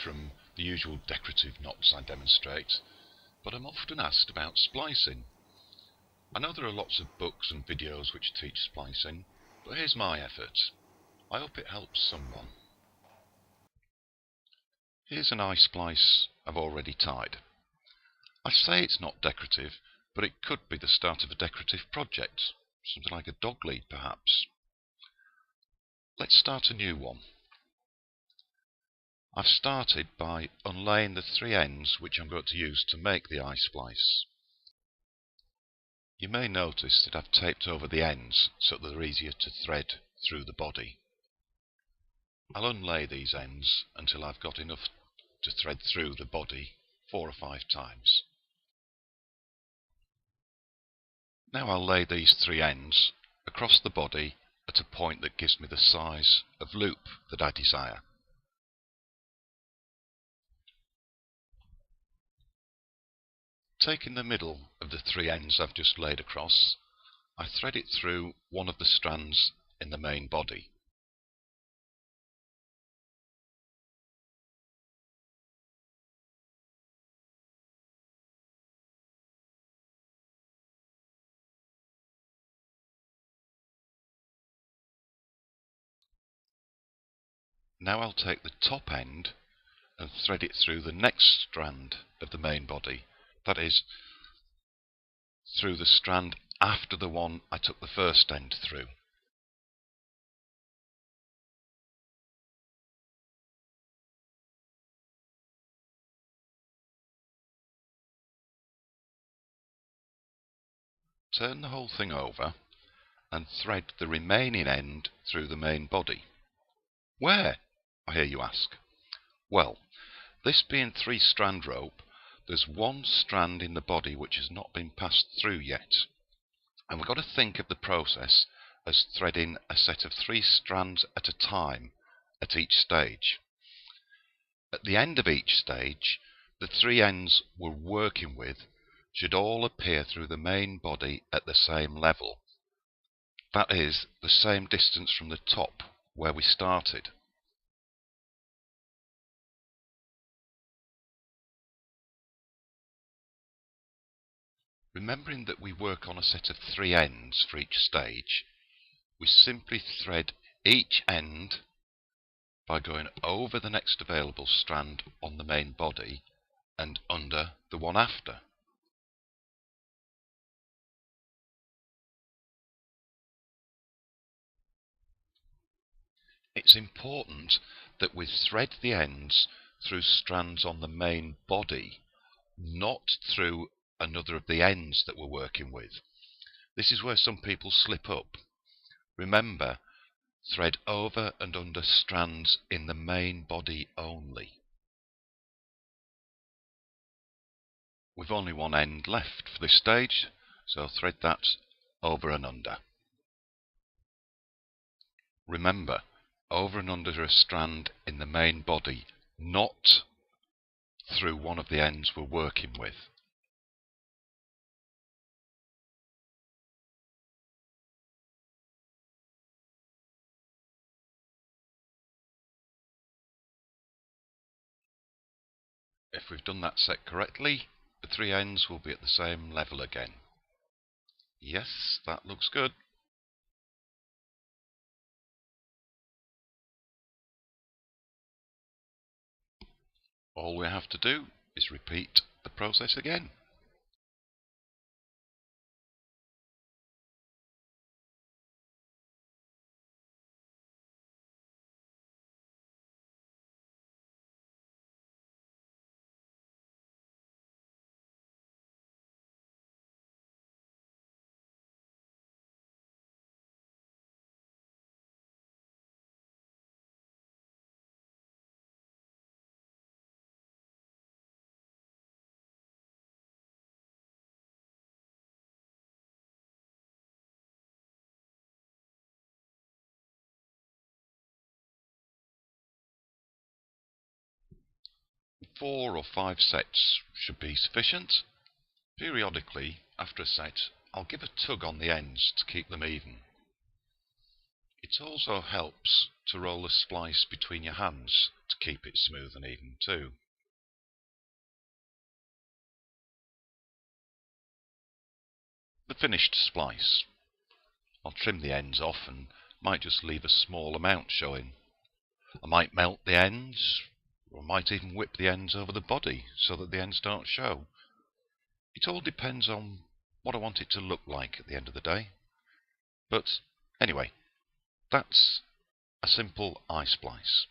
from the usual decorative knots I demonstrate, but I'm often asked about splicing. I know there are lots of books and videos which teach splicing, but here's my effort. I hope it helps someone. Here's an EyeSplice I've already tied. I say it's not decorative, but it could be the start of a decorative project, something like a dog lead perhaps. Let's start a new one. I've started by unlaying the three ends which I'm going to use to make the EyeSplice. You may notice that I've taped over the ends so that they're easier to thread through the body. I'll unlay these ends until I've got enough to thread through the body 4 or 5 times. Now I'll lay these three ends across the body at a point that gives me the size of loop that I desire. Taking the middle of the three ends I've just laid across, I thread it through one of the strands in the main body. Now I'll take the top end and thread it through the next strand of the main body, that is, through the strand after the one I took the first end through. Turn the whole thing over and thread the remaining end through the main body. Where? I hear you ask. Well, this being 3-strand rope, there's one strand in the body which has not been passed through yet. And we've got to think of the process as threading a set of 3 strands at a time at each stage. At the end of each stage, the 3 ends we're working with should all appear through the main body at the same level. That is, the same distance from the top where we started. Remembering that we work on a set of 3 ends for each stage, we simply thread each end by going over the next available strand on the main body and under the one after. It's important that we thread the ends through strands on the main body, not through another of the ends that we're working with. This is where some people slip up. Remember, thread over and under strands in the main body only. We've only one end left for this stage, so thread that over and under. Remember, over and under a strand in the main body, not through one of the ends we're working with. If we've done that set correctly, the 3 ends will be at the same level again. Yes, that looks good. All we have to do is repeat the process again. Four or 5 sets should be sufficient. Periodically, after a set, I'll give a tug on the ends to keep them even. It also helps to roll the splice between your hands to keep it smooth and even too. The finished splice. I'll trim the ends off and might just leave a small amount showing. I might melt the ends, or I might even whip the ends over the body so that the ends don't show. It all depends on what I want it to look like at the end of the day. But anyway, that's a simple EyeSplice.